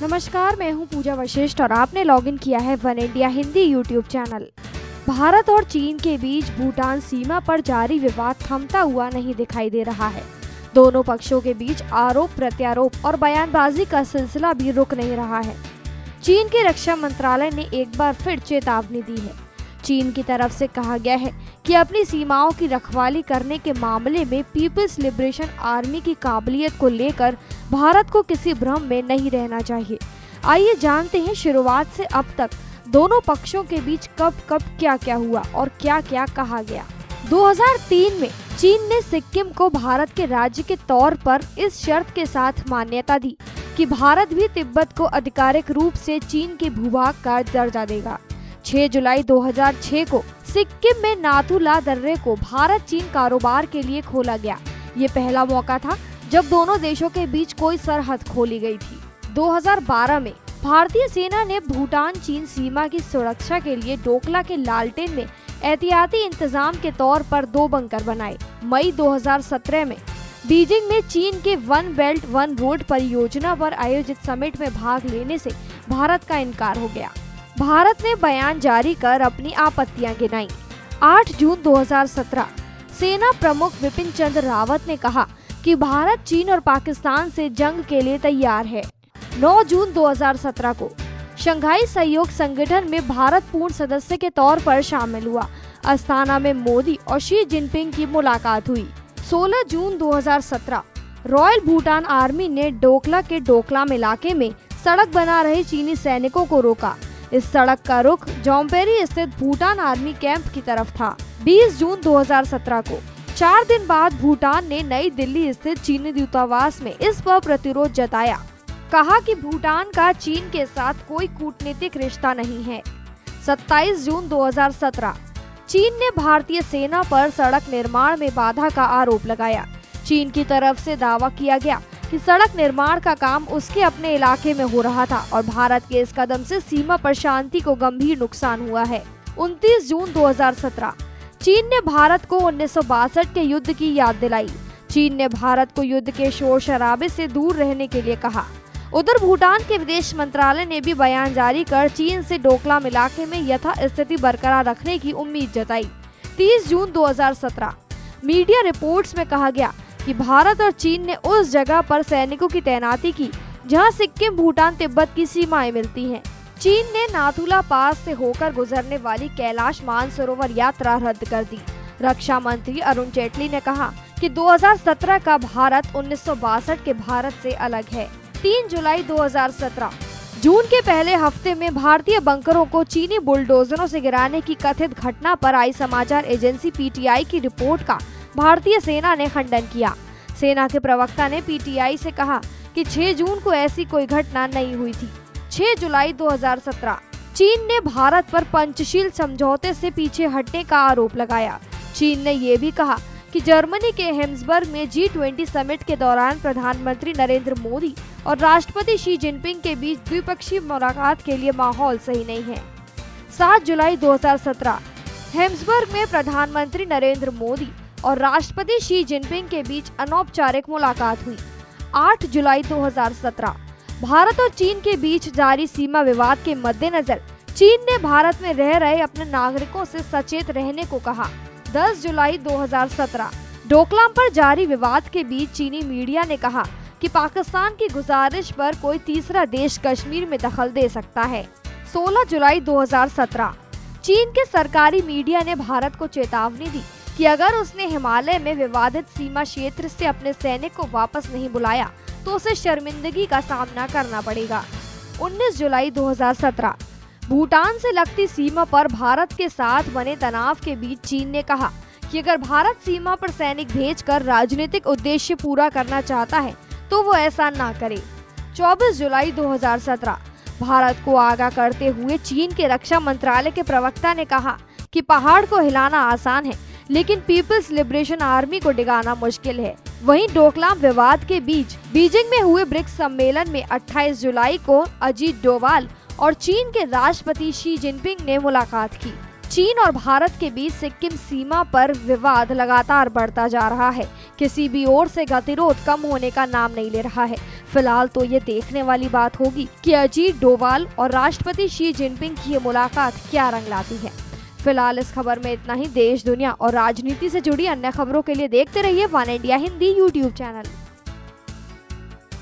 नमस्कार, मैं हूं पूजा वशिष्ठ और आपने लॉगिन किया है one India Hindi YouTube channel. Bharat और चीन के बीच भूटान सीमा पर जारी विवाद थमता हुआ नहीं दिखाई दे रहा है। दोनों पक्षों के बीच आरोप प्रत्यारोप और बयानबाजी का सिलसिला भी रुक नहीं रहा है। चीन के रक्षा मंत्रालय ने एक बार फिर चेतावनी दी है। चीन की तरफ से कहा गया है कि अपनी सीमाओं की रखवाली करने के मामले में पीपल्स लिबरेशन आर्मी की काबिलियत को लेकर भारत को किसी भ्रम में नहीं रहना चाहिए। आइए जानते हैं शुरुआत से अब तक दोनों पक्षों के बीच कब कब क्या क्या हुआ और क्या क्या कहा गया। 2003 में चीन ने सिक्किम को भारत के राज्य के तौर पर इस शर्त के साथ मान्यता दी कि भारत भी तिब्बत को आधिकारिक रूप से चीन के भूभाग का दर्जा देगा। 6 जुलाई 2006 को सिक्किम में नाथू ला दर्रे को भारत चीन कारोबार के लिए खोला गया। ये पहला मौका था जब दोनों देशों के बीच कोई सरहद खोली गई थी। 2012 में भारतीय सेना ने भूटान चीन सीमा की सुरक्षा के लिए डोकला के लालटेन में एहतियाती इंतजाम के तौर पर 2 बंकर बनाए। मई 2017 में बीजिंग में चीन के वन बेल्ट वन रोड परियोजना पर आयोजित समिट में भाग लेने से भारत का इनकार हो गया। भारत ने बयान जारी कर अपनी आपत्तियां गिनाई। 8 जून 2017 सेना प्रमुख विपिन चंद्र रावत ने कहा कि भारत चीन और पाकिस्तान से जंग के लिए तैयार है। 9 जून 2017 को शंघाई सहयोग संगठन में भारत पूर्ण सदस्य के तौर पर शामिल हुआ। अस्ताना में मोदी और शी जिनपिंग की मुलाकात हुई। 16 जून 2017 रॉयल भूटान आर्मी ने डोकला के डोकलाम इलाके में सड़क बना रहे चीनी सैनिकों को रोका। इस सड़क का रुख जौनपेरी स्थित भूटान आर्मी कैंप की तरफ था। 20 जून 2017 को 4 दिन बाद भूटान ने नई दिल्ली स्थित चीनी दूतावास में इस पर प्रतिरोध जताया। कहा कि भूटान का चीन के साथ कोई कूटनीतिक रिश्ता नहीं है। 27 जून 2017 चीन ने भारतीय सेना पर सड़क निर्माण में बाधा का आरोप लगाया। चीन की तरफ से दावा किया गया कि सड़क निर्माण का काम उसके अपने इलाके में हो रहा था और भारत के इस कदम से सीमा पर शांति को गंभीर नुकसान हुआ है। 29 जून 2017 चीन ने भारत को 1962 के युद्ध की याद दिलाई। चीन ने भारत को युद्ध के शोर शराबे से दूर रहने के लिए कहा। उधर भूटान के विदेश मंत्रालय ने भी बयान जारी कर चीन से डोकलाम इलाके में यथास्थिति बरकरार रखने की उम्मीद जताई। 30 जून 2017 मीडिया रिपोर्ट्स में कहा गया कि भारत और चीन ने उस जगह पर सैनिकों की तैनाती की जहां सिक्किम भूटान तिब्बत की सीमाएं मिलती हैं। चीन ने नाथुला पास से होकर गुजरने वाली कैलाश मानसरोवर यात्रा रद्द कर दी। रक्षा मंत्री अरुण जेटली ने कहा कि 2017 का भारत 1962 के भारत से अलग है। 3 जुलाई 2017 जून के पहले हफ्ते में भारतीय बंकरों को चीनी बुलडोजरों से गिराने की कथित घटना पर आई समाचार एजेंसी पीटीआई की रिपोर्ट का भारतीय सेना ने खंडन किया। सेना के प्रवक्ता ने पीटीआई से कहा कि 6 जून को ऐसी कोई घटना नहीं हुई थी। 6 जुलाई 2017 चीन ने भारत पर पंचशील समझौते से पीछे हटने का आरोप लगाया। चीन ने ये भी कहा कि जर्मनी के हेम्सबर्ग में G20 समिट के दौरान प्रधानमंत्री नरेंद्र मोदी और राष्ट्रपति शी जिनपिंग के बीच द्विपक्षीय मुलाकात के लिए माहौल सही नहीं है। 7 जुलाई 2017 हेम्सबर्ग में प्रधानमंत्री नरेंद्र मोदी और राष्ट्रपति शी जिनपिंग के बीच अनौपचारिक मुलाकात हुई। 8 जुलाई 2017 भारत और चीन के बीच जारी सीमा विवाद के मद्देनजर चीन ने भारत में रह रहे अपने नागरिकों से सचेत रहने को कहा। 10 जुलाई 2017 डोकलाम पर जारी विवाद के बीच चीनी मीडिया ने कहा कि पाकिस्तान की गुजारिश पर कोई तीसरा देश कश्मीर में दखल दे सकता है। 16 जुलाई 2017 चीन के सरकारी मीडिया ने भारत को चेतावनी दी कि अगर उसने हिमालय में विवादित सीमा क्षेत्र से अपने सैनिक को वापस नहीं बुलाया तो उसे शर्मिंदगी का सामना करना पड़ेगा। 19 जुलाई 2017 भूटान से लगती सीमा पर भारत के साथ बने तनाव के बीच चीन ने कहा कि अगर भारत सीमा पर सैनिक भेजकर राजनीतिक उद्देश्य पूरा करना चाहता है तो वो ऐसा ना करे। 24 जुलाई 2017 भारत को आगाह करते हुए चीन के रक्षा मंत्रालय के प्रवक्ता ने कहा कि पहाड़ को हिलाना आसान है लेकिन पीपल्स लिबरेशन आर्मी को डिगाना मुश्किल है। वहीं डोकलाम विवाद के बीच बीजिंग में हुए ब्रिक्स सम्मेलन में 28 जुलाई को अजीत डोवाल और चीन के राष्ट्रपति शी जिनपिंग ने मुलाकात की। चीन और भारत के बीच सिक्किम सीमा पर विवाद लगातार बढ़ता जा रहा है। किसी भी ओर से गतिरोध कम होने का नाम नहीं ले रहा है। फिलहाल तो ये देखने वाली बात होगी कि अजीत डोभाल और राष्ट्रपति शी जिनपिंग की ये मुलाकात क्या रंग लाती है। फिलहाल इस खबर में इतना ही। देश, दुनिया और राजनीति से जुड़ी अन्य खबरों के लिए देखते रहिए one India Hindi YouTube channel.